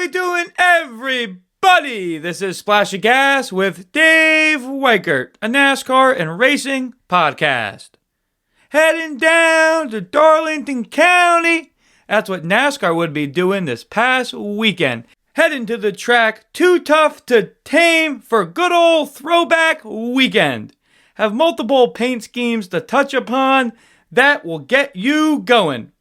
we doing, everybody? This is Splash of Gas with Dave Weichert, a NASCAR and racing podcast. Heading down to Darlington County. That's what NASCAR would be doing this past weekend. Heading to the track Too Tough to Tame for good old Throwback weekend. Have multiple paint schemes to touch upon that will get you going.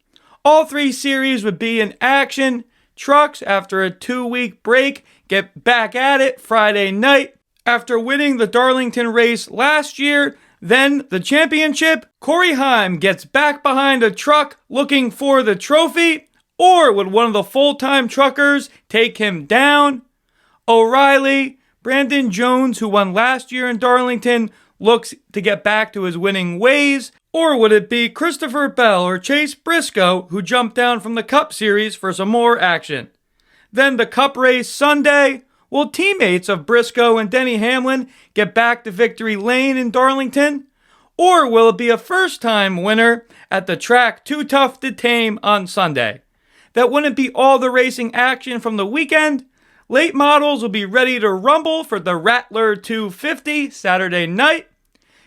All three series would be in action. Trucks, after a 2-week break, get back at it Friday night. After winning the Darlington race last year, then the championship, Corey Heim gets back behind a truck looking for the trophy, or would one of the full-time truckers take him down? O'Reilly, Brandon Jones, who won last year in Darlington, looks to get back to his winning ways, or would it be Christopher Bell or Chase Briscoe who jumped down from the Cup Series for some more action? Then the Cup race Sunday, will teammates of Briscoe and Denny Hamlin get back to victory lane in Darlington? Or will it be a first-time winner at the track Too Tough to Tame on Sunday? That wouldn't be all the racing action from the weekend. Late models will be ready to rumble for the Rattler 250 Saturday night.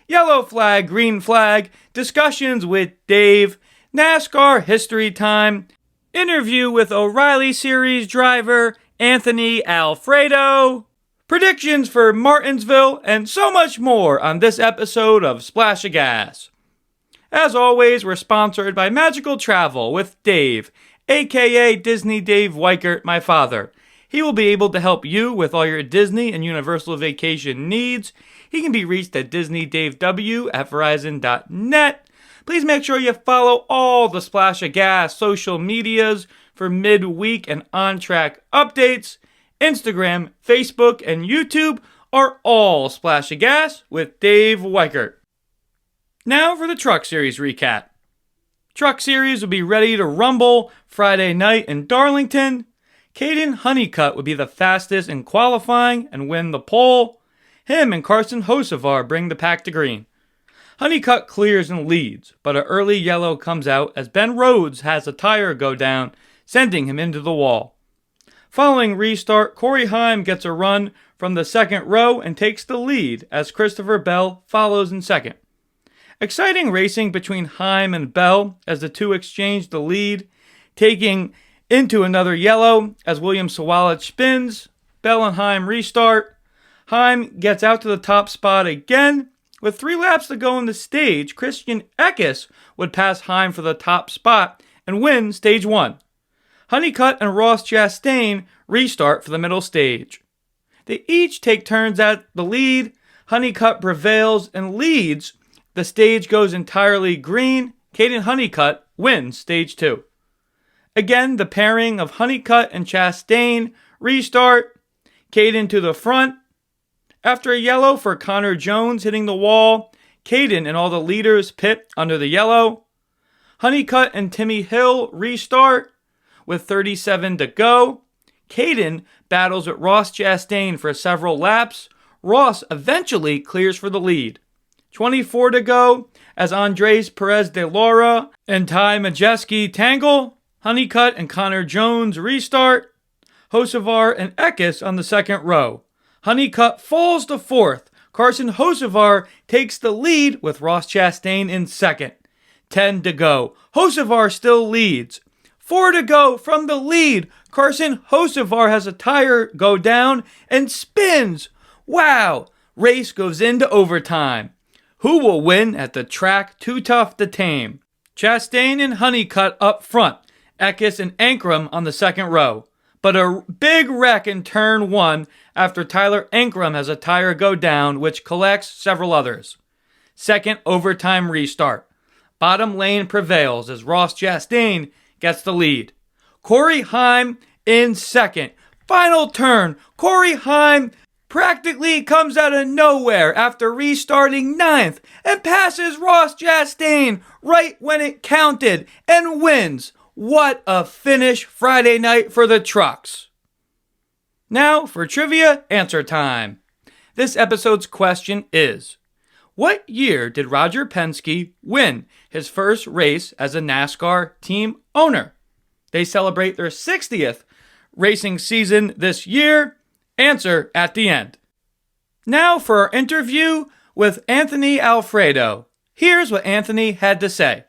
Yellow flag, green flag, discussions with Dave, NASCAR history time, interview with O'Reilly Series driver Anthony Alfredo, predictions for Martinsville, and so much more on this episode of Splash of Gas. As always, we're sponsored by Magical Travel with Dave, aka Disney Dave Weichert, my father. He will be able to help you with all your Disney and Universal vacation needs. He can be reached at DisneyDaveW@Verizon.net. Please make sure you follow all the Splash of Gas social medias for midweek and on-track updates. Instagram, Facebook, and YouTube are all Splash of Gas with Dave Weichert. Now for the Truck Series recap. Truck Series will be ready to rumble Friday night in Darlington. Caden Honeycutt would be the fastest in qualifying and win the pole. Him and Carson Hocevar bring the pack to green. Honeycutt clears and leads, but an early yellow comes out as Ben Rhodes has a tire go down, sending him into the wall. Following restart, Corey Heim gets a run from the second row and takes the lead as Christopher Bell follows in second. Exciting racing between Heim and Bell as the two exchange the lead, taking into another yellow as William Sawalich spins. Bell and Heim restart. Heim gets out to the top spot again. With 3 laps to go on the stage, Christian Eckes would pass Heim for the top spot and win stage 1. Honeycutt and Ross Chastain restart for the middle stage. They each take turns at the lead. Honeycutt prevails and leads. The stage goes entirely green. Caden Honeycutt wins stage 2. Again, the pairing of Honeycutt and Chastain restart. Caden to the front. After a yellow for Connor Jones hitting the wall, Caden and all the leaders pit under the yellow. Honeycutt and Timmy Hill restart with 37 to go. Caden battles with Ross Chastain for several laps. Ross eventually clears for the lead. 24 to go as Andres Perez de Laura and Ty Majeski tangle. Honeycutt and Connor Jones restart. Hocevar and Eckes on the second row. Honeycutt falls to fourth. Carson Hocevar takes the lead with Ross Chastain in second. 10 to go. Hocevar still leads. 4 to go from the lead. Carson Hocevar has a tire go down and spins. Wow! Race goes into overtime. Who will win at the track Too Tough to Tame? Chastain and Honeycutt up front. Eckes and Ankrum on the second row. But a big wreck in turn 1 after Tyler Ankrum has a tire go down, which collects several others. Second overtime restart. Bottom lane prevails as Ross Chastain gets the lead. Corey Heim in second. Final turn. Corey Heim practically comes out of nowhere after restarting 9th and passes Ross Chastain right when it counted and wins. What a finish Friday night for the trucks. Now for trivia answer time. This episode's question is, what year did Roger Penske win his first race as a NASCAR team owner? They celebrate their 60th racing season this year? Answer at the end. Now for our interview with Anthony Alfredo. Here's what Anthony had to say.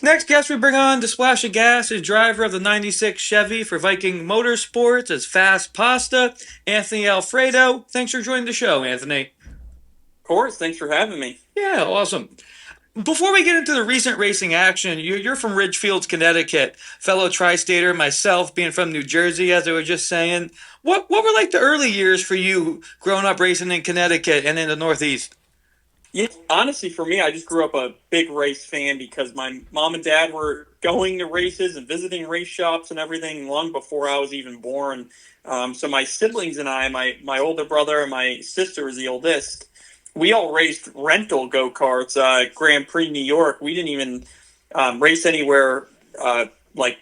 Next guest we bring on to Splash of Gas is driver of the 96 Chevy for Viking Motorsports as Fast Pasta, Anthony Alfredo. Thanks for joining the show, Anthony. Of course, thanks for having me. Yeah, awesome. Before we get into the recent racing action, you're from Ridgefield, Connecticut, fellow tri-stater, myself being from New Jersey, as I was just saying. What were like the early years for you growing up racing in Connecticut and in the Northeast? Yeah, honestly, for me, I just grew up a big race fan because my mom and dad were going to races and visiting race shops and everything long before I was even born. So my siblings and I, my older brother and my sister was the oldest, we all raced rental go-karts, Grand Prix New York. We didn't even race anywhere, like,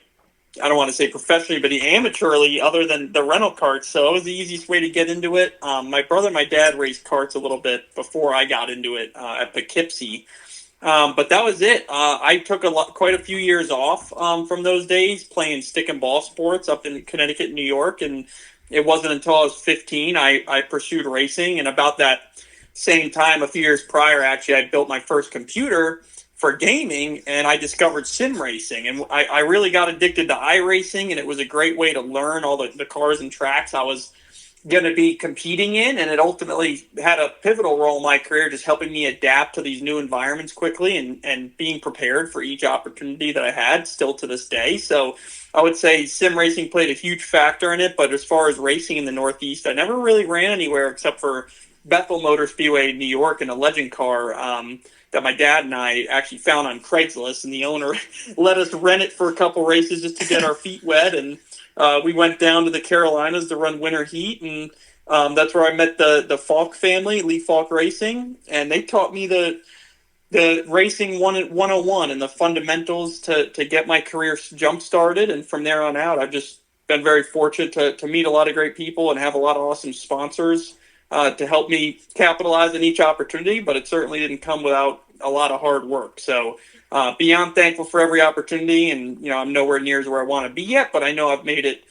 I don't want to say professionally, but amateurly other than the rental karts. So it was the easiest way to get into it. My brother and my dad raced karts a little bit before I got into it at Poughkeepsie. But that was it. I took quite a few years off from those days playing stick and ball sports up in Connecticut and New York. And it wasn't until I was 15 I pursued racing. And about that same time, a few years prior, actually, I built my first computer for gaming, and I discovered sim racing. And I really got addicted to iRacing, and it was a great way to learn all the cars and tracks I was going to be competing in. And it ultimately had a pivotal role in my career, just helping me adapt to these new environments quickly and being prepared for each opportunity that I had still to this day. So I would say sim racing played a huge factor in it. But as far as racing in the Northeast, I never really ran anywhere except for Bethel Motor Speedway in New York in a legend car that my dad and I actually found on Craigslist, and the owner let us rent it for a couple races just to get our feet wet. And we went down to the Carolinas to run winter heat, and that's where I met the Falk family, Lee Falk Racing, and they taught me the racing 101 and the fundamentals to get my career jump started. And from there on out, I've just been very fortunate to meet a lot of great people and have a lot of awesome sponsors to help me capitalize on each opportunity, but it certainly didn't come without a lot of hard work. So beyond thankful for every opportunity, and I'm nowhere near where I want to be yet, but I know I've made it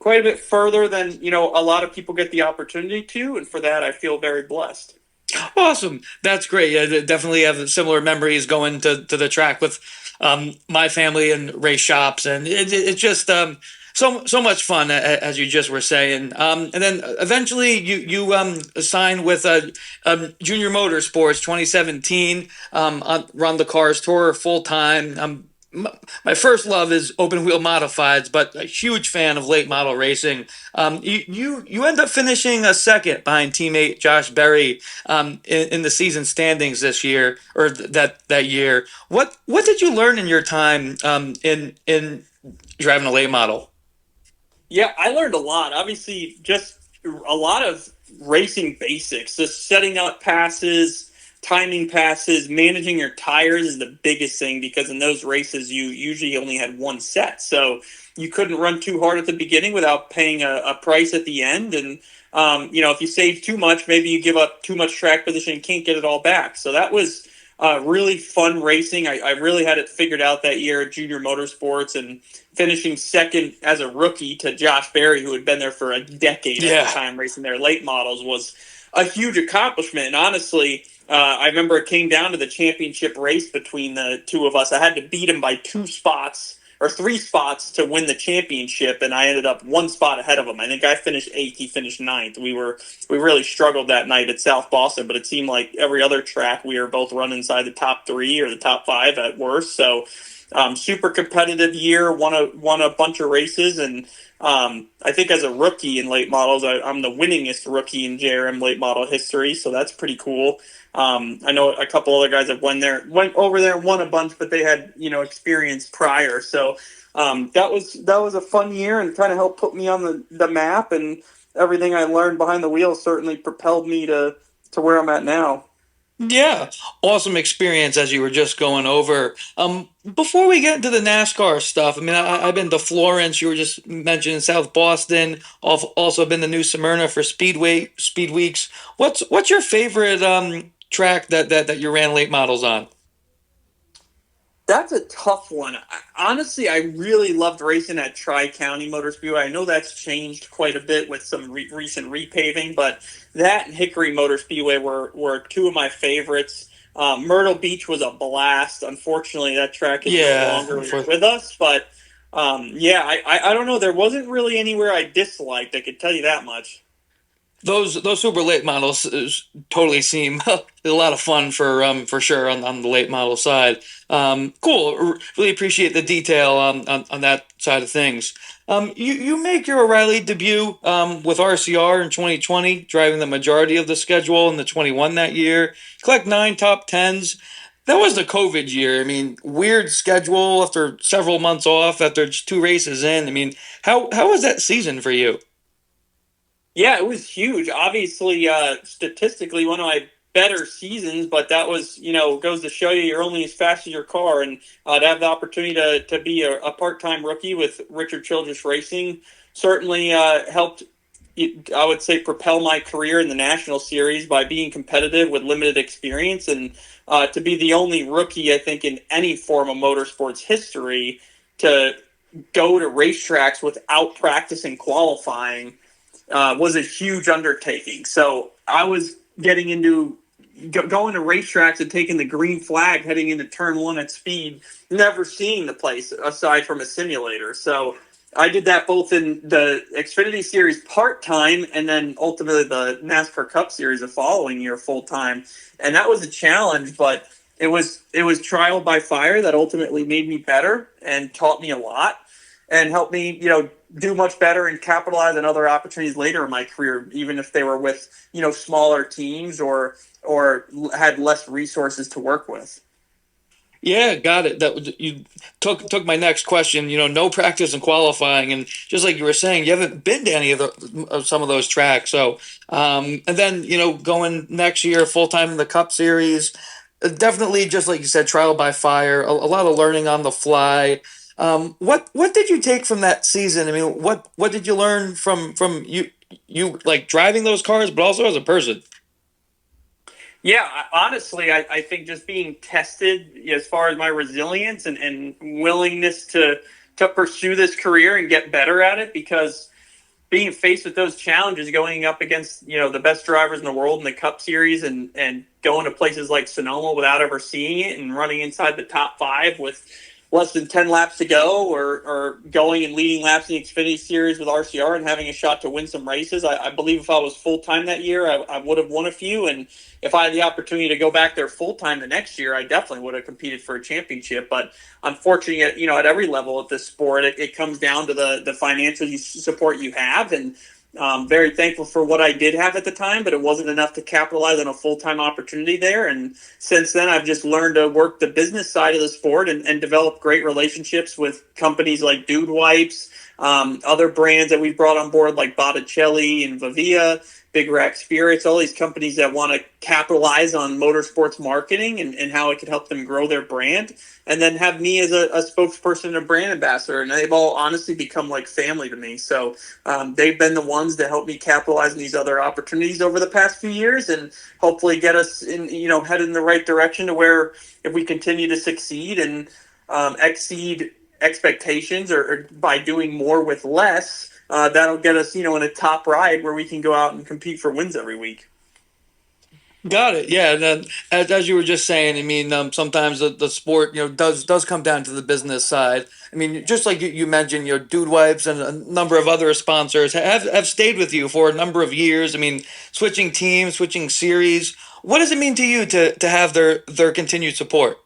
quite a bit further than a lot of people get the opportunity to, and for that I feel very blessed. Awesome. That's great. Yeah, definitely have similar memories going to the track with my family and race shops, and it's just so much fun, as you just were saying. And then eventually you signed with Junior Motorsports 2017, run the Cars Tour full time. My first love is open wheel modifieds, but a huge fan of late model racing. You end up finishing a second behind teammate Josh Berry in the season standings this year, or that year. What did you learn in your time in driving a late model? Yeah, I learned a lot. Obviously, just a lot of racing basics, just setting up passes, timing passes, managing your tires is the biggest thing, because in those races you usually only had one set. So you couldn't run too hard at the beginning without paying a price at the end. And, if you save too much, maybe you give up too much track position and can't get it all back. So that was really fun racing. I really had it figured out that year at Junior Motorsports, and finishing second as a rookie to Josh Berry, who had been there for a decade at the time racing their late models, was a huge accomplishment. And honestly, I remember it came down to the championship race between the two of us. I had to beat him by 2 spots or 3 spots to win the championship, and I ended up 1 spot ahead of him. I think I finished 8th, he finished 9th. We really struggled that night at South Boston, but it seemed like every other track we were both running inside the top 3 or the top 5 at worst. So super competitive year, won a bunch of races, and I think as a rookie in late models, I'm the winningest rookie in JRM late model history, so that's pretty cool. I know a couple other guys have went over there and won a bunch, but they had experience prior. So that was a fun year and kind of helped put me on the map, and everything I learned behind the wheel certainly propelled me to where I'm at now. Yeah, awesome experience, as you were just going over. Before we get into the NASCAR stuff, I mean, I've been to Florence. You were just mentioning South Boston. I've also been to New Smyrna for Speed Weeks. What's your favorite track that you ran late models on? That's a tough one. Honestly, I really loved racing at Tri-County Motor Speedway. I know that's changed quite a bit with some recent repaving, but that and Hickory Motor Speedway were two of my favorites. Myrtle Beach was a blast. Unfortunately, that track is no longer with us, but yeah, I don't know. There wasn't really anywhere I disliked. I could tell you that much. Those super late models totally seem a lot of fun for sure on the late model side. Cool. Really appreciate the detail on that side of things. You make your O'Reilly debut with RCR in 2020, driving the majority of the schedule in the 21 that year. Collect 9 top 10s. That was the COVID year. I mean, weird schedule after several months off after just 2 races in. I mean, how was that season for you? Yeah, it was huge. Obviously, statistically, one of my better seasons, but that was, goes to show you're only as fast as your car. And to have the opportunity to be a part-time rookie with Richard Childress Racing certainly helped, I would say, propel my career in the National Series by being competitive with limited experience. And to be the only rookie, I think, in any form of motorsports history to go to racetracks without practicing qualifying was a huge undertaking. So I was getting into going to racetracks and taking the green flag heading into turn 1 at speed, never seeing the place aside from a simulator. So I did that both in the Xfinity Series part-time and then ultimately the NASCAR Cup Series the following year full-time. And that was a challenge, but it was trial by fire that ultimately made me better and taught me a lot and helped me, do much better and capitalize on other opportunities later in my career, even if they were with, smaller teams or had less resources to work with. Yeah, got it. That you took my next question. No practice and qualifying, and just like you were saying, you haven't been to any of some of those tracks. So, and then going next year full time in the Cup Series, definitely just like you said, trial by fire. A lot of learning on the fly. What did you take from that season? I mean, what did you learn from you like driving those cars, but also as a person? Yeah, honestly, I think just being tested as far as my resilience and willingness to pursue this career and get better at it, because being faced with those challenges, going up against, the best drivers in the world in the Cup Series and going to places like Sonoma without ever seeing it and running inside the top 5 with less than 10 laps to go, or going and leading laps in the Xfinity Series with RCR and having a shot to win some races. I believe if I was full-time that year, I would have won a few. And if I had the opportunity to go back there full-time the next year, I definitely would have competed for a championship. But unfortunately, at every level of this sport, it comes down to the financial support you have. And very thankful for what I did have at the time, but it wasn't enough to capitalize on a full-time opportunity there. And since then, I've just learned to work the business side of the sport and develop great relationships with companies like Dude Wipes, other brands that we've brought on board like Botticelli and Vivia, Big Rack Spirits, all these companies that want to capitalize on motorsports marketing and how it could help them grow their brand, and then have me as a spokesperson and a brand ambassador. And they've all honestly become like family to me. So they've been the ones that help me capitalize on these other opportunities over the past few years and hopefully get us in, headed in the right direction to where if we continue to succeed and exceed expectations or by doing more with less, that'll get us, in a top ride where we can go out and compete for wins every week. Got it. Yeah. And then, as you were just saying, I mean, sometimes the sport, does come down to the business side. I mean, just like you mentioned, Dude Wipes and a number of other sponsors have stayed with you for a number of years. I mean, switching teams, switching series. What does it mean to you to have their continued support?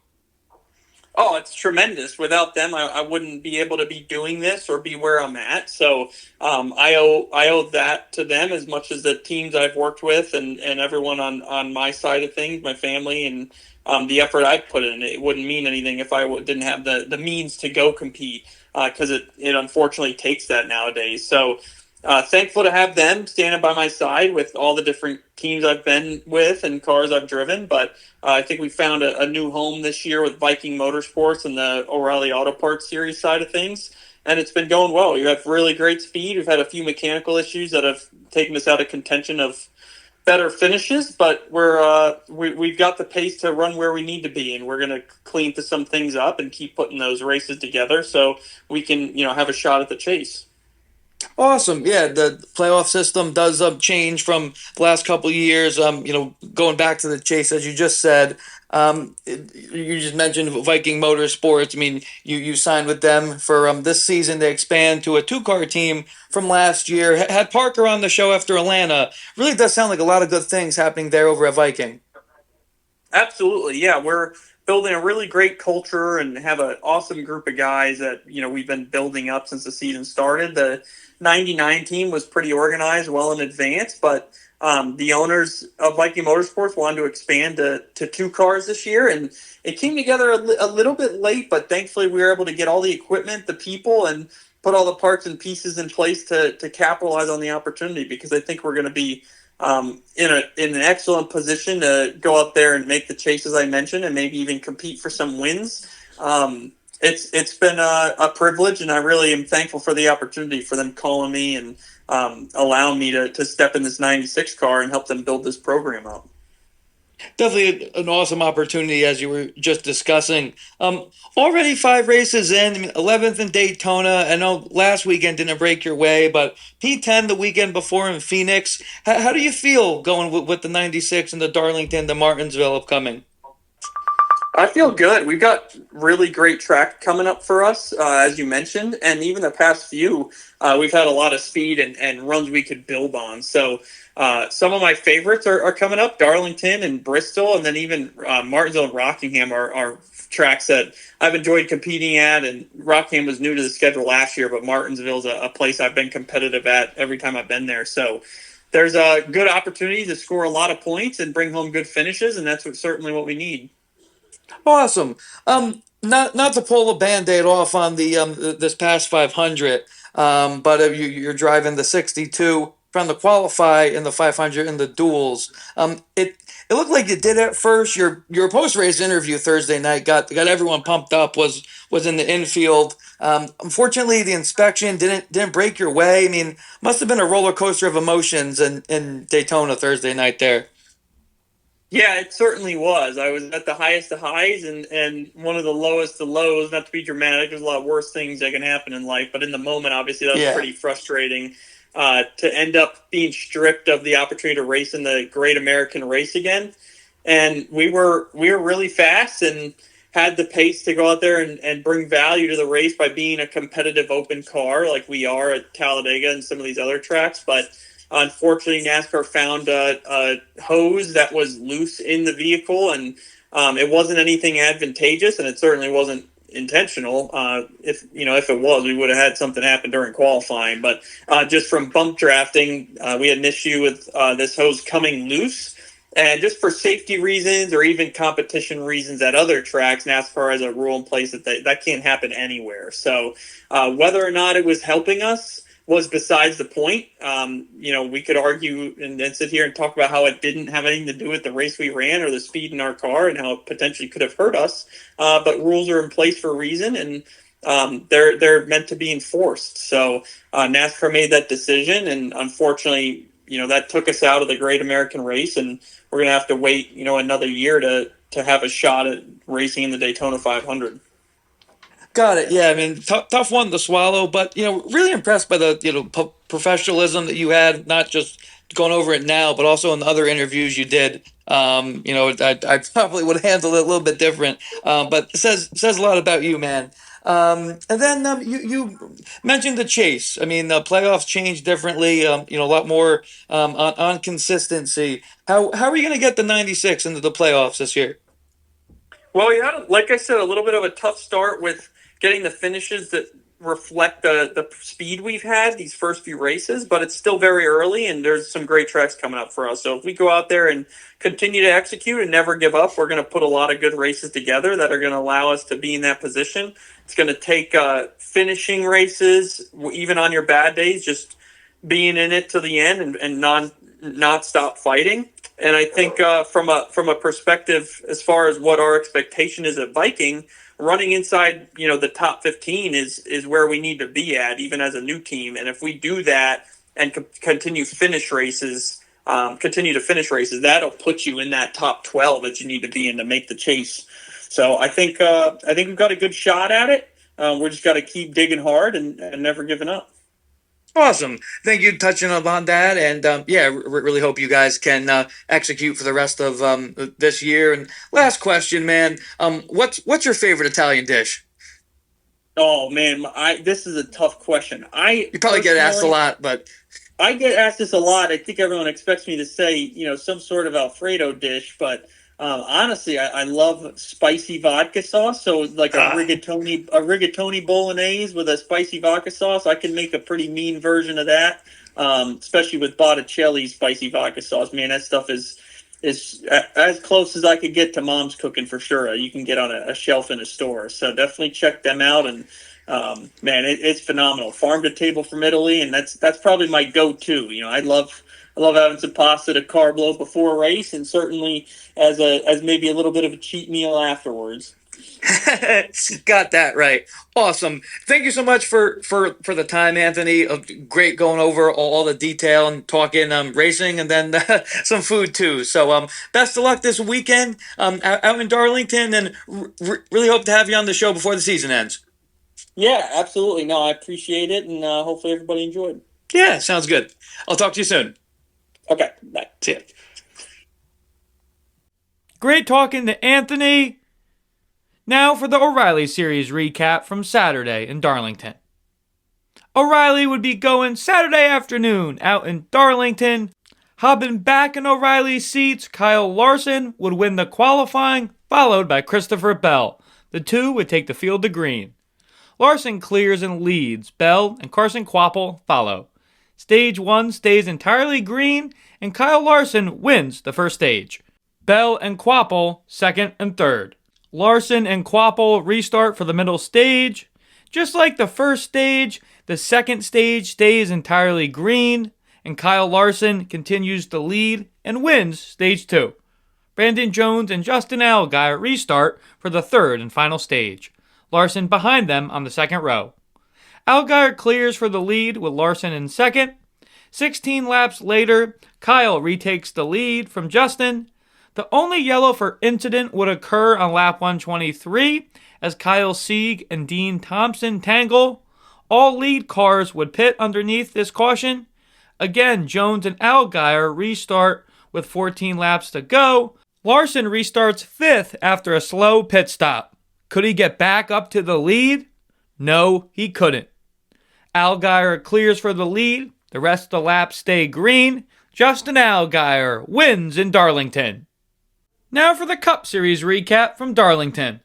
Oh, it's tremendous. Without them, I wouldn't be able to be doing this or be where I'm at. So I owe that to them as much as the teams I've worked with and everyone on my side of things, my family, and the effort I've put in. It wouldn't mean anything if I didn't have the means to go compete, because it unfortunately takes that nowadays. So thankful to have them standing by my side with all the different teams I've been with and cars I've driven. But I think we found a new home this year with Viking Motorsports and the O'Reilly Auto Parts Series side of things. And it's been going well. You have really great speed. We've had a few mechanical issues that have taken us out of contention of better finishes, but we've got the pace to run where we need to be, and we're going to clean some things up and keep putting those races together so we can have a shot at the chase. Awesome. Yeah, the playoff system does change from the last couple of years. Going back to the chase, as you just said, you just mentioned Viking Motorsports. I mean, you signed with them for this season to expand to a 2-car team from last year. Had Parker on the show after Atlanta. Really does sound like a lot of good things happening there over at Viking. Absolutely. Yeah, we're building a really great culture and have an awesome group of guys that we've been building up since the season started. The 99 team was pretty organized well in advance, but the owners of Viking Motorsports wanted to expand to 2 cars this year, and it came together a little bit late, but thankfully we were able to get all the equipment, the people, and put all the parts and pieces in place to capitalize on the opportunity, because I think we're going to be in an excellent position to go up there and make the chase, as I mentioned, and maybe even compete for some wins. It's been a privilege, and I really am thankful for the opportunity for them calling me and allowing me to step in this 96 car and help them build this program up. Definitely an awesome opportunity, as you were just discussing. Already 5 races in, 11th in Daytona. I know last weekend didn't break your way, but P10 the weekend before in Phoenix. How do you feel going with the 96 and the Darlington, the Martinsville upcoming? I feel good. We've got really great track coming up for us, as you mentioned, and even the past few, we've had a lot of speed and runs we could build on. So some of my favorites are coming up, Darlington and Bristol, and then even Martinsville and Rockingham are tracks that I've enjoyed competing at, and Rockingham was new to the schedule last year, but Martinsville's a place I've been competitive at every time I've been there. So there's a good opportunity to score a lot of points and bring home good finishes, and that's certainly what we need. Awesome. Not to pull a Band-Aid off on the this past 500, but you're driving the 62 trying to qualify in the 500 in the duels. It looked like you did at first. Your post-race interview Thursday night got everyone pumped up. Was in the infield. Unfortunately, the inspection didn't break your way. I mean, must have been a roller coaster of emotions in Daytona Thursday night there. Yeah, it certainly was. I was at the highest of highs and one of the lowest of lows. Not to be dramatic, there's a lot worse things that can happen in life, but in the moment, obviously, that was pretty frustrating to end up being stripped of the opportunity to race in the Great American Race again. And we were really fast and had the pace to go out there and bring value to the race by being a competitive open car like we are at Talladega and some of these other tracks, but unfortunately, NASCAR found a hose that was loose in the vehicle, and it wasn't anything advantageous, and it certainly wasn't intentional. If it was, we would have had something happen during qualifying. But just from bump drafting, we had an issue with this hose coming loose. And just for safety reasons or even competition reasons at other tracks, NASCAR has a rule in place that can't happen anywhere. So whether or not it was helping us was besides the point. We could argue and sit here and talk about how it didn't have anything to do with the race we ran or the speed in our car and how it potentially could have hurt us. But rules are in place for a reason, and they're meant to be enforced. So NASCAR made that decision, and unfortunately, that took us out of the Great American Race, and we're going to have to wait, another year to have a shot at racing in the Daytona 500. Got it. Yeah, I mean, tough one to swallow, but really impressed by the professionalism that you had, not just going over it now, but also in the other interviews you did. I probably would handle it a little bit different, but it says a lot about you, man. And then you mentioned the chase. I mean, the playoffs change differently. A lot more on consistency. How are you going to get the 96 into the playoffs this year? Well, we had, like I said, a little bit of a tough start with getting the finishes that reflect the speed we've had these first few races, but it's still very early, and there's some great tracks coming up for us. So if we go out there and continue to execute and never give up, we're going to put a lot of good races together that are going to allow us to be in that position. It's going to take finishing races, even on your bad days, just being in it to the end and not stop fighting. And I think from a perspective as far as what our expectation is at Viking, running inside the top 15 is where we need to be at, even as a new team. And if we do that and continue finish races, continue to finish races, that'll put you in that top 12 that you need to be in to make the chase. So I think we've got a good shot at it. We're just got to keep digging hard and never giving up. Awesome. Thank you for touching upon that. And really hope you guys can execute for the rest of this year. And last question, man. What's your favorite Italian dish? Oh, man, this is a tough question. You probably get asked a lot, but... I get asked this a lot. I think everyone expects me to say, some sort of Alfredo dish, but honestly, I love spicy vodka sauce. So like a rigatoni bolognese with a spicy vodka sauce, I can make a pretty mean version of that, especially with Botticelli's spicy vodka sauce. Man, that stuff is as close as I could get to mom's cooking for sure. You can get on a shelf in a store. So definitely check them out. And man, it's phenomenal. Farm to table from Italy, and that's probably my go-to. I love having some pasta to carb load before a race, and certainly as maybe a little bit of a cheat meal afterwards. Got that right. Awesome. Thank you so much for the time, Anthony. Great going over all the detail and talking racing, and then some food too. So best of luck this weekend out in Darlington, and really hope to have you on the show before the season ends. Yeah, absolutely. No, I appreciate it, and hopefully everybody enjoyed. Yeah, sounds good. I'll talk to you soon. Okay, bye. See ya. Great talking to Anthony. Now for the O'Reilly Series recap from Saturday in Darlington. O'Reilly would be going Saturday afternoon out in Darlington. Hopping back in O'Reilly's seats, Kyle Larson would win the qualifying, followed by Christopher Bell. The two would take the field to green. Larson clears and leads. Bell and Carson Kvapil follow. Stage 1 stays entirely green, and Kyle Larson wins the first stage. Bell and Kvapil second and third. Larson and Kvapil restart for the middle stage. Just like the first stage, the second stage stays entirely green, and Kyle Larson continues to lead and wins stage 2. Brandon Jones and Justin Allgaier restart for the third and final stage. Larson behind them on the second row. Allgaier clears for the lead with Larson in second. 16 laps later, Kyle retakes the lead from Justin. The only yellow for incident would occur on lap 123 as Kyle Sieg and Dean Thompson tangle. All lead cars would pit underneath this caution. Again, Jones and Allgaier restart with 14 laps to go. Larson restarts fifth after a slow pit stop. Could he get back up to the lead? No, he couldn't. Allgaier clears for the lead. The rest of the laps stay green. Justin Allgaier wins in Darlington. Now for the Cup Series recap from Darlington.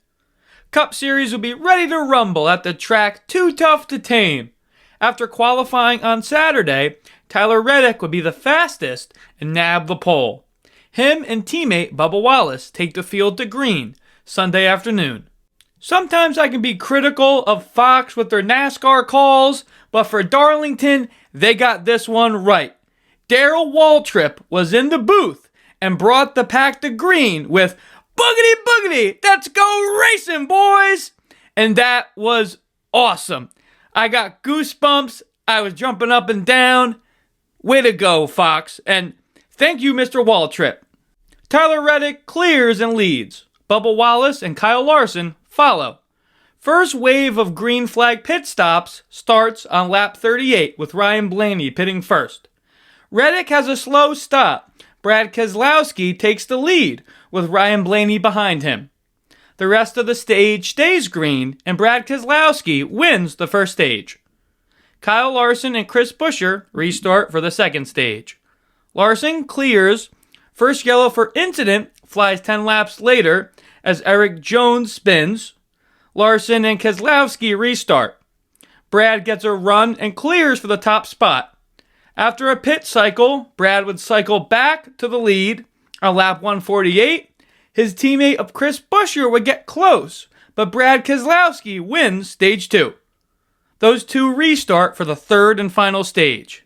Cup Series will be ready to rumble at the track Too Tough to Tame. After qualifying on Saturday, Tyler Reddick would be the fastest and nab the pole. Him and teammate Bubba Wallace take the field to green Sunday afternoon. Sometimes I can be critical of Fox with their NASCAR calls, but for Darlington, they got this one right. Darrell Waltrip was in the booth and brought the pack to green with "Boogity boogity, let's go racing, boys!" And that was awesome. I got goosebumps. I was jumping up and down. Way to go, Fox. And thank you, Mr. Waltrip. Tyler Reddick clears and leads. Bubba Wallace and Kyle Larson follow. First wave of green flag pit stops starts on lap 38 with Ryan Blaney pitting first. Reddick has a slow stop. Brad Keselowski takes the lead with Ryan Blaney behind him. The rest of the stage stays green and Brad Keselowski wins the first stage. Kyle Larson and Chris Buescher restart for the second stage. Larson clears. First yellow for incident flies 10 laps later as Eric Jones spins. Larson and Keselowski restart. Brad gets a run and clears for the top spot. After a pit cycle, Brad would cycle back to the lead. On lap 148, his teammate of Chris Buescher would get close, but Brad Keselowski wins stage 2. Those two restart for the third and final stage.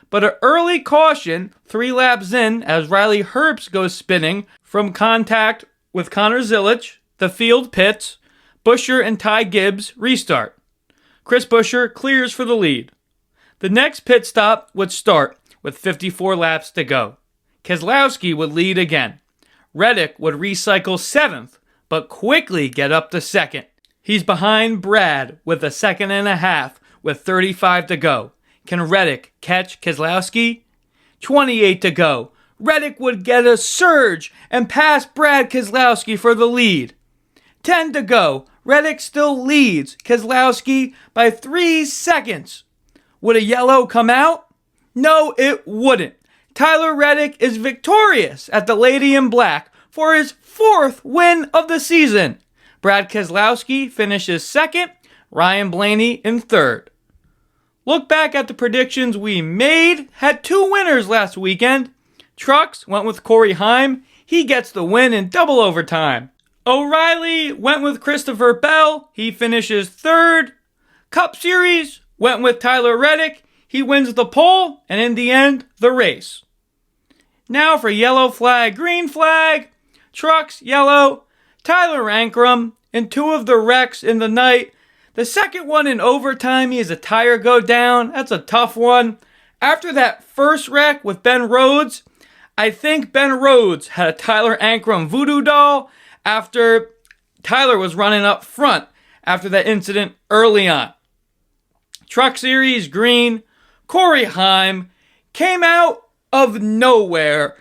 But an early caution 3 laps in as Riley Herbst goes spinning from contact with Connor Zilisch. The field pits. Buescher and Ty Gibbs restart. Chris Buescher clears for the lead. The next pit stop would start with 54 laps to go. Keselowski would lead again. Reddick would recycle 7th, but quickly get up to 2nd. He's behind Brad with a second and a half with 35 to go. Can Reddick catch Keselowski? 28 to go. Reddick would get a surge and pass Brad Keselowski for the lead. 10 to go. Reddick still leads Keselowski by 3 seconds. Would a yellow come out? No, it wouldn't. Tyler Reddick is victorious at the Lady in Black for his 4th win of the season. Brad Keselowski finishes 2nd, Ryan Blaney in 3rd. Look back at the predictions we made. Had 2 winners last weekend. Trucks went with Corey Heim. He gets the win in double overtime. O'Reilly went with Christopher Bell. He finishes 3rd. Cup Series went with Tyler Reddick. He wins the pole and in the end, the race. Now for yellow flag, green flag. Trucks, yellow. Tyler Ankrum in 2 of the wrecks in the night. The second one in overtime, he has a tire go down. That's a tough one. After that first wreck with Ben Rhodes, I think Ben Rhodes had a Tyler Ankrum voodoo doll after Tyler was running up front after that incident early on. Truck Series, green. Corey Heim came out of nowhere,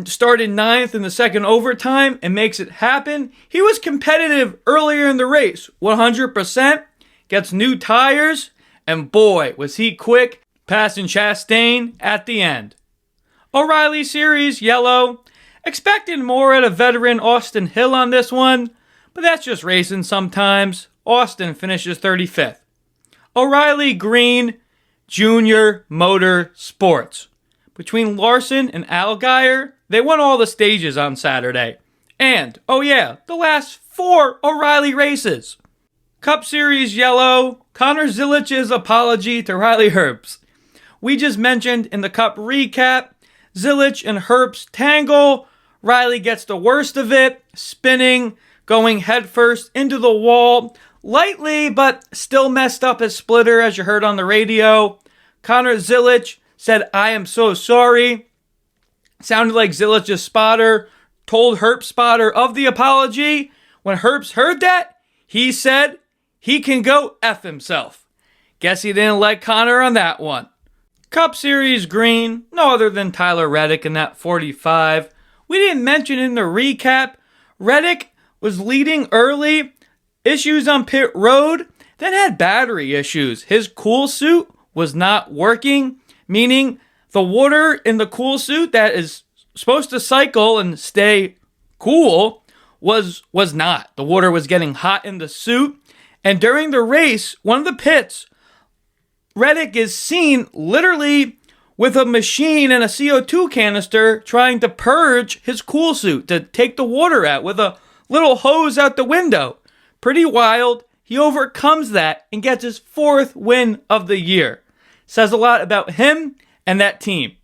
started 9th in the second overtime and makes it happen. He was competitive earlier in the race, 100%, gets new tires, and boy, was he quick, passing Chastain at the end. O'Reilly Series, yellow. Expected more out of veteran Austin Hill on this one, but that's just racing sometimes. Austin finishes 35th. O'Reilly green, Junior Motor Sports. Between Larson and Allgaier, they won all the stages on Saturday. And, oh yeah, the last 4 O'Reilly races. Cup Series yellow, Connor Zilich's apology to Riley Herbst. We just mentioned in the Cup recap, Zilich and Herbst tangle. Riley gets the worst of it, spinning, going headfirst into the wall. Lightly, but still messed up his splitter, as you heard on the radio. Connor Zilich said, "I am so sorry." Sounded like Zilich's spotter told Herbst's spotter of the apology. When Herbst heard that, he said he can go F himself. Guess he didn't like Connor on that one. Cup Series green, no other than Tyler Reddick in that 45. We didn't mention in the recap, Reddick was leading early, issues on pit road, then had battery issues. His cool suit was not working, meaning the water in the cool suit that is supposed to cycle and stay cool was not. The water was getting hot in the suit. And during the race, one of the pits, Reddick is seen literally with a machine and a CO2 canister trying to purge his cool suit to take the water out with a little hose out the window. Pretty wild. He overcomes that and gets his 4th win of the year. Says a lot about him and that team.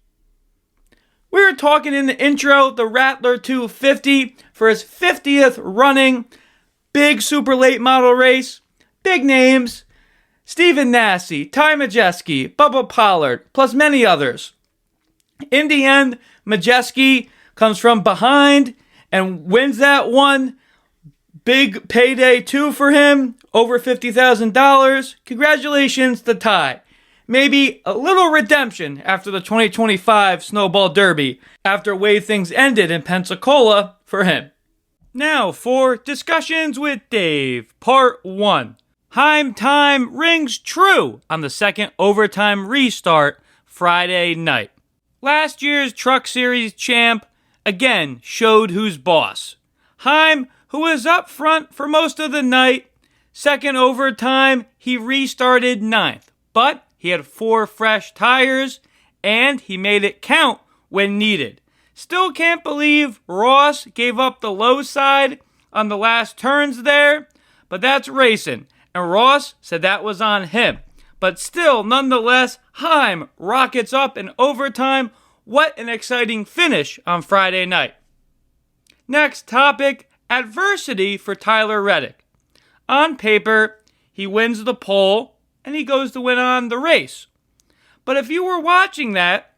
We were talking in the intro, the Rattler 250 for his 50th running. Big super late model race. Big names. Stephen Nasse, Ty Majeski, Bubba Pollard, plus many others. In the end, Majeski comes from behind and wins that one. Big payday too for him, over $50,000. Congratulations to Ty. Maybe a little redemption after the 2025 Snowball Derby, after the way things ended in Pensacola for him. Now for Discussions with Dave, Part 1. Heim time rings true on the second overtime restart Friday night. Last year's Truck Series champ again showed who's boss. Heim, who was up front for most of the night, second overtime, he restarted 9th, but he had 4 fresh tires, and he made it count when needed. Still can't believe Ross gave up the low side on the last turns there, but that's racing. And Ross said that was on him. But still, nonetheless, Heim rockets up in overtime. What an exciting finish on Friday night. Next topic, adversity for Tyler Reddick. On paper, he wins the pole and he goes to win on the race. But if you were watching that,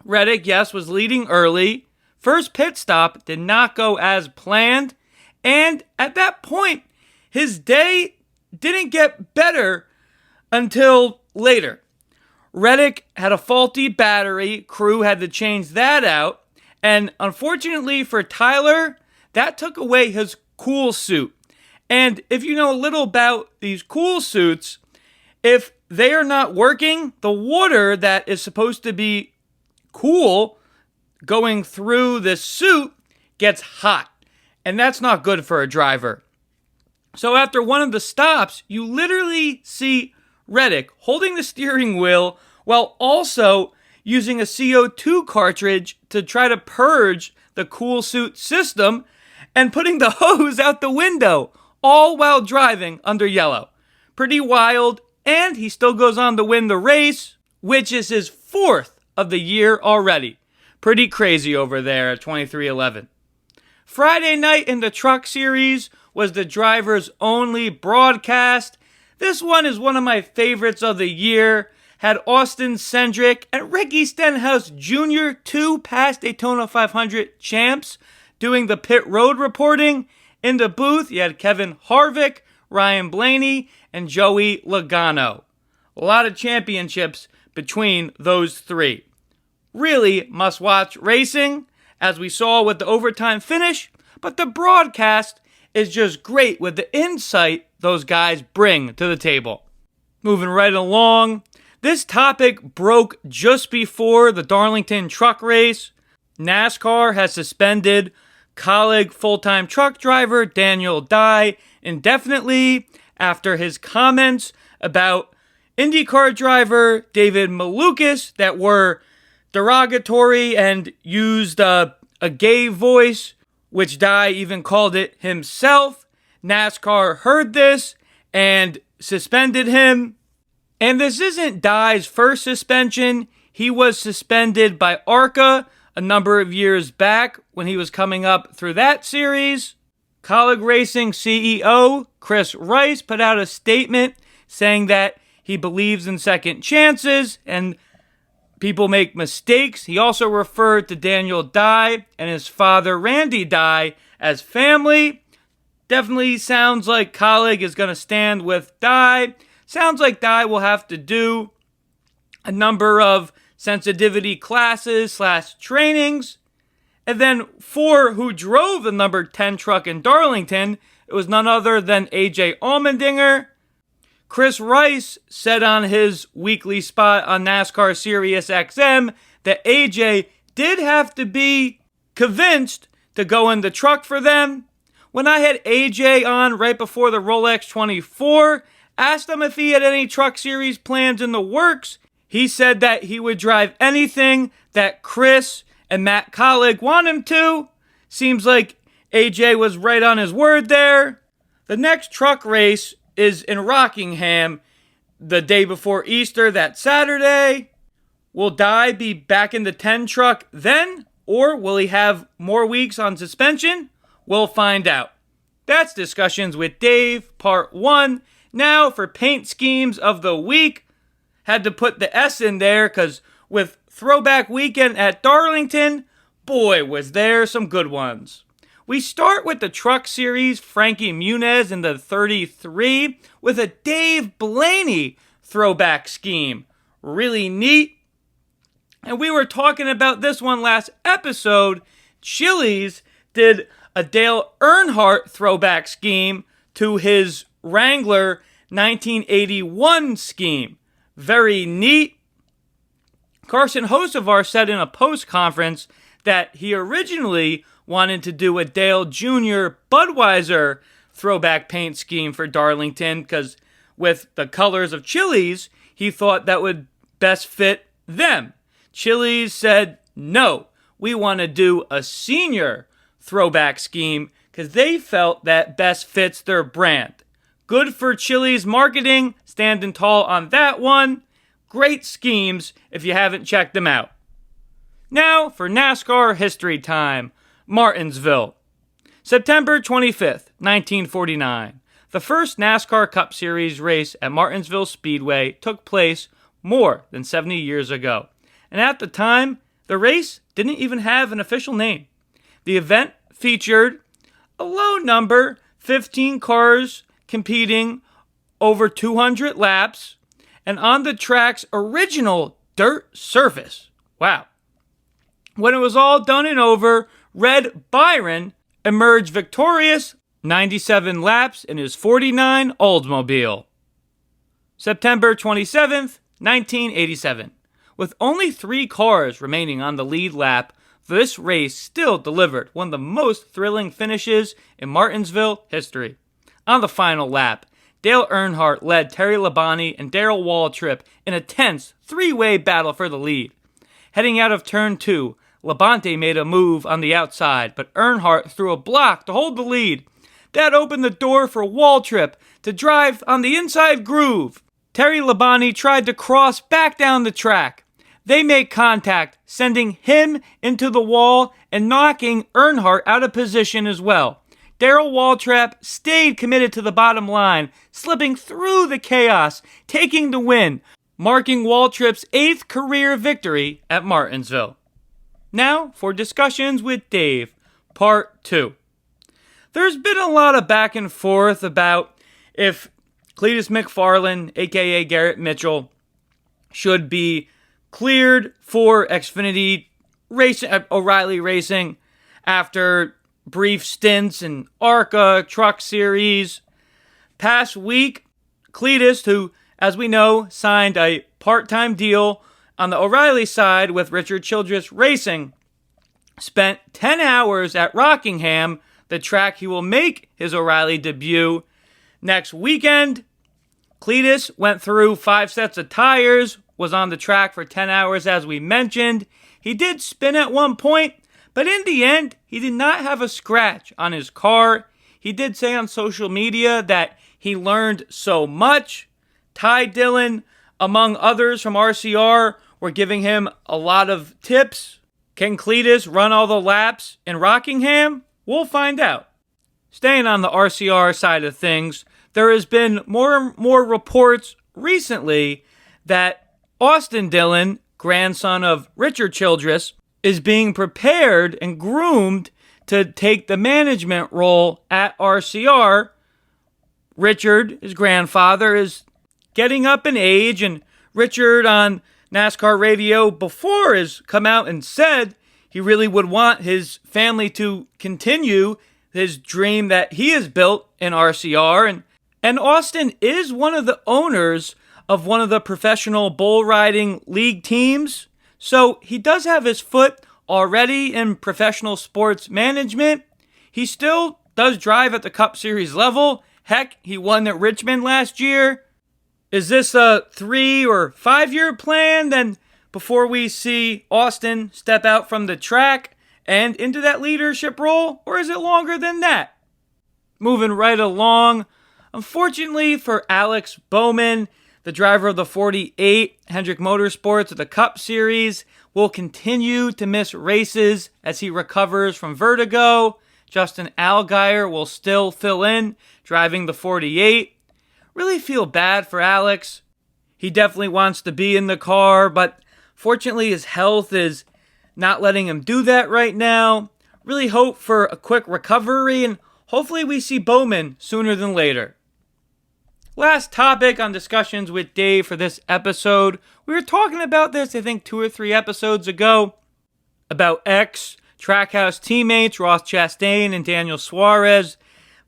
Reddick, yes, was leading early. First pit stop did not go as planned. And at that point, his day didn't get better until later. Reddick had a faulty battery. Crew had to change that out. And unfortunately for Tyler, that took away his cool suit. And if you know a little about these cool suits, if they are not working, the water that is supposed to be cool going through this suit gets hot. And that's not good for a driver. So after one of the stops, you literally see Reddick holding the steering wheel while also using a CO2 cartridge to try to purge the cool suit system and putting the hose out the window, all while driving under yellow. Pretty wild, and he still goes on to win the race, which is his 4th of the year already. Pretty crazy over there at 23:11. Friday night in the Truck Series was the driver's only broadcast. This one is one of my favorites of the year. Had Austin Cindric and Ricky Stenhouse Jr., 2 past Daytona 500 champs, doing the pit road reporting. In the booth, you had Kevin Harvick, Ryan Blaney, and Joey Logano. A lot of championships between those three. Really must-watch racing, as we saw with the overtime finish, but the broadcast is just great with the insight those guys bring to the table. Moving right along, this topic broke just before the Darlington truck race. NASCAR has suspended Kaulig full-time truck driver Daniel Dye indefinitely after his comments about IndyCar driver David Malukas that were derogatory and used a gay voice, which Dye even called it himself. NASCAR heard this and suspended him. And this isn't Dye's first suspension. He was suspended by ARCA a number of years back when he was coming up through that series. Kaulig Racing CEO Chris Rice put out a statement saying that he believes in second chances and people make mistakes. He also referred to Daniel Dye and his father Randy Dye as family. Definitely sounds like Kaulig is going to stand with Dye. Sounds like Dye will have to do a number of sensitivity classes / trainings. And then for who drove the number 10 truck in Darlington, it was none other than AJ Allmendinger. Chris Rice said on his weekly spot on NASCAR Sirius XM that AJ did have to be convinced to go in the truck for them. When I had AJ on right before the Rolex 24, asked him if he had any Truck Series plans in the works. He said that he would drive anything that Chris and Matt Kaulig want him to. Seems like AJ was right on his word there. The next truck race is in Rockingham the day before Easter, that Saturday. Will Dye be back in the 10 truck then? Or will he have more weeks on suspension? We'll find out. That's Discussions with Dave, Part 1. Now for paint schemes of the week. Had to put the S in there because with Throwback Weekend at Darlington, boy, was there some good ones. We start with the Truck Series, Frankie Muniz in the 33 with a Dave Blaney throwback scheme. Really neat. And we were talking about this one last episode. Chili's did a Dale Earnhardt throwback scheme to his Wrangler 1981 scheme. Very neat. Carson Hocevar said in a post-conference that he originally wanted to do a Dale Jr. Budweiser throwback paint scheme for Darlington because with the colors of Chili's, he thought that would best fit them. Chili's said, no, we want to do a senior throwback scheme because they felt that best fits their brand. Good for Chili's marketing, standing tall on that one. Great schemes if you haven't checked them out. Now for NASCAR history time. Martinsville. September 25th, 1949. The first NASCAR Cup Series race at Martinsville Speedway took place more than 70 years ago. And at the time, The race didn't even have an official name. The event featured a low number, 15 cars competing over 200 laps, and on the track's original dirt surface. Wow. When it was all done and over, Red Byron emerged victorious, 97 laps in his 49 Oldsmobile. September 27th, 1987. With only 3 cars remaining on the lead lap, this race still delivered one of the most thrilling finishes in Martinsville history. On the final lap, Dale Earnhardt led Terry Labonte and Darrell Waltrip in a tense 3-way battle for the lead. Heading out of turn 2, Labonte made a move on the outside, but Earnhardt threw a block to hold the lead. That opened the door for Waltrip to drive on the inside groove. Terry Labonte tried to cross back down the track. They made contact, sending him into the wall and knocking Earnhardt out of position as well. Darrell Waltrip stayed committed to the bottom line, slipping through the chaos, taking the win, marking Waltrip's 8th career victory at Martinsville. Now for discussions with Dave, part 2. There's been a lot of back and forth about if Cletus McFarland, aka Garrett Mitchell, should be cleared for Xfinity O'Reilly Racing after brief stints in ARCA, Truck Series. Past week, Cletus, who, as we know, signed a part-time deal on the O'Reilly side with Richard Childress Racing, spent 10 hours at Rockingham, the track he will make his O'Reilly debut next weekend. Cletus went through 5 sets of tires, was on the track for 10 hours as we mentioned. He did spin at one point, but in the end, he did not have a scratch on his car. He did say on social media that he learned so much. Ty Dillon, among others from RCR, were giving him a lot of tips. Can Cletus run all the laps in Rockingham? We'll find out. Staying on the RCR side of things, there has been more and more reports recently that Austin Dillon, grandson of Richard Childress, is being prepared and groomed to take the management role at RCR. Richard, his grandfather, is getting up in age, and Richard on NASCAR radio before has come out and said he really would want his family to continue his dream that he has built in RCR. And Austin is one of the owners of one of the professional bull riding league teams. So he does have his foot already in professional sports management. He still does drive at the Cup Series level. Heck, he won at Richmond last year. Is this a 3 or 5 year plan then before we see Austin step out from the track and into that leadership role? Or is it longer than that? Moving right along, unfortunately for Alex Bowman, the driver of the 48 Hendrick Motorsports of the Cup Series, will continue to miss races as he recovers from vertigo. Justin Allgaier will still fill in, driving the 48. Really feel bad for Alex. He definitely wants to be in the car, but fortunately his health is not letting him do that right now. Really hope for a quick recovery, and hopefully we see Bowman sooner than later. Last topic on discussions with Dave for this episode. We were talking about this, I think, 2 or 3 episodes ago, about ex-Trackhouse teammates Ross Chastain and Daniel Suarez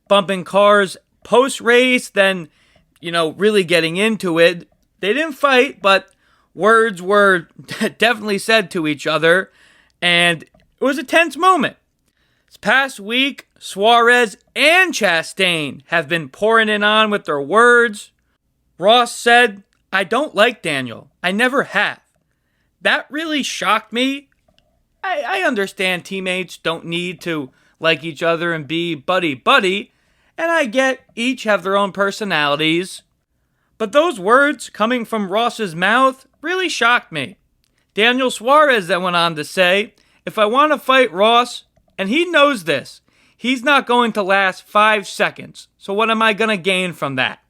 bumping cars post-race, then, really getting into it. They didn't fight, but words were definitely said to each other, and it was a tense moment. This past week, Suarez and Chastain have been pouring it on with their words. Ross said, "I don't like Daniel. I never have." That really shocked me. I understand teammates don't need to like each other and be buddy-buddy, and I get each have their own personalities. But those words coming from Ross's mouth really shocked me. Daniel Suarez then went on to say, "If I want to fight Ross, and he knows this, he's not going to last 5 seconds. So what am I going to gain from that?"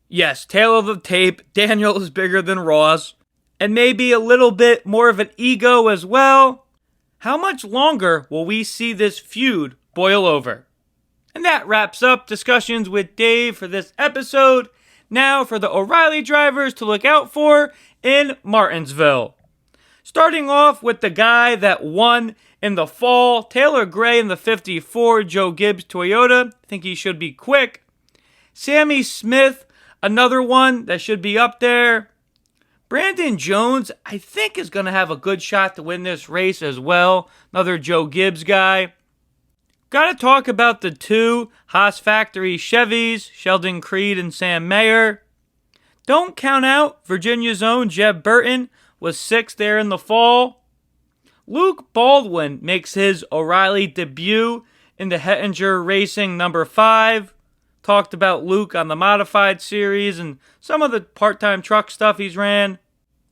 Yes, tail of the tape, Daniel is bigger than Ross. and maybe a little bit more of an ego as well. How much longer will we see this feud boil over? And that wraps up discussions with Dave for this episode. Now for the O'Reilly drivers to look out for in Martinsville. Starting off with the guy that won in the fall, Taylor Gray in the 54 Joe Gibbs Toyota. I think he should be quick. Sammy Smith, another one that should be up there. Brandon Jones, I think, is going to have a good shot to win this race as well. Another Joe Gibbs guy. Got to talk about the two Haas Factory Chevys, Sheldon Creed and Sam Mayer. Don't count out Virginia's own Jeb Burton, was 6th there in the fall. Luke Baldwin makes his O'Reilly debut in the Hettinger Racing number 5. Talked about Luke on the modified series and some of the part-time truck stuff he's ran.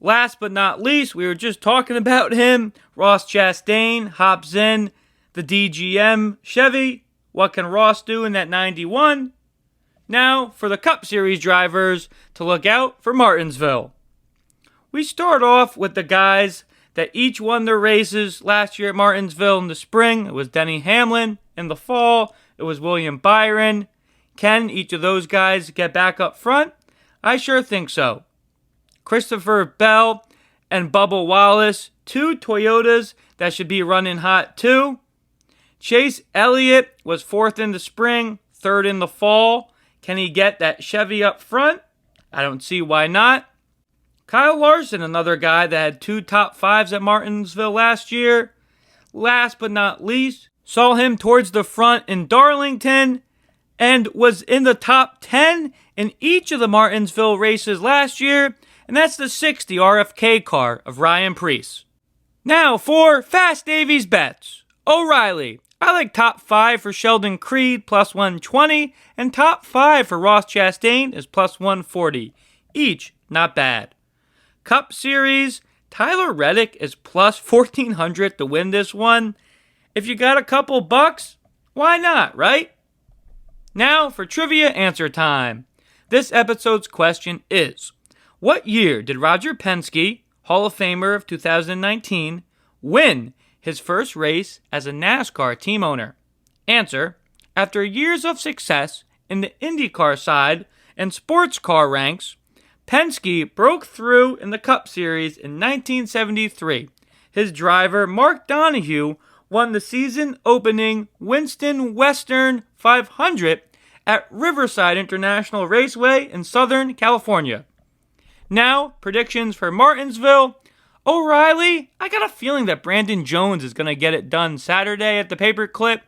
Last but not least, we were just talking about him. Ross Chastain hops in the DGM Chevy. What can Ross do in that 91? Now, for the Cup Series drivers to look out for Martinsville. We start off with the guys that each won their races last year at Martinsville in the spring. It was Denny Hamlin. In the fall, it was William Byron. Can each of those guys get back up front? I sure think so. Christopher Bell and Bubba Wallace, 2 Toyotas that should be running hot too. Chase Elliott was 4th in the spring, 3rd in the fall. Can he get that Chevy up front? I don't see why not. Kyle Larson, another guy that had 2 top 5s at Martinsville last year. Last but not least, saw him towards the front in Darlington and was in the top 10 in each of the Martinsville races last year, and that's the 60 RFK car of Ryan Preece. Now for Fast Davies bets. O'Reilly. I like top 5 for Sheldon Creed, plus 120, and top 5 for Ross Chastain is plus 140. Each not bad. Cup Series, Tyler Reddick is plus 1,400 to win this one. If you got a couple bucks, why not, right? Now for trivia answer time. This episode's question is, what year did Roger Penske, Hall of Famer of 2019, win his first race as a NASCAR team owner? Answer, after years of success in the IndyCar side and sports car ranks, Penske broke through in the Cup Series in 1973. His driver, Mark Donohue, won the season-opening Winston Western 500 at Riverside International Raceway in Southern California. Now, predictions for Martinsville. O'Reilly, I got a feeling that Brandon Jones is going to get it done Saturday at the Paperclip.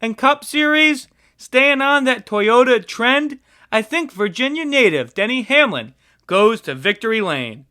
And Cup Series, staying on that Toyota trend, I think Virginia native Denny Hamlin goes to victory lane.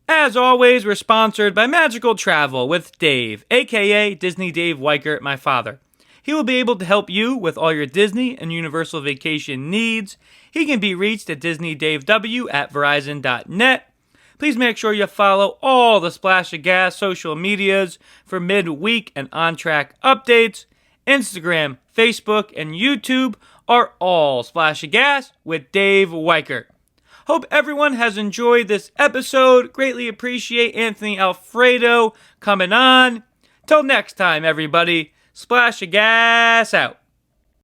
As always, we're sponsored by Magical Travel with Dave, aka Disney Dave Weichert, my father. He will be able to help you with all your Disney and Universal vacation needs. He can be reached at DisneyDaveW@Verizon.net. Please make sure you follow all the Splash of Gas social medias for midweek and on-track updates. Instagram, Facebook, and YouTube are all Splash of Gas with Dave Weichert. Hope everyone has enjoyed this episode. Greatly appreciate Anthony Alfredo coming on. Till next time, everybody. Splash of Gas out.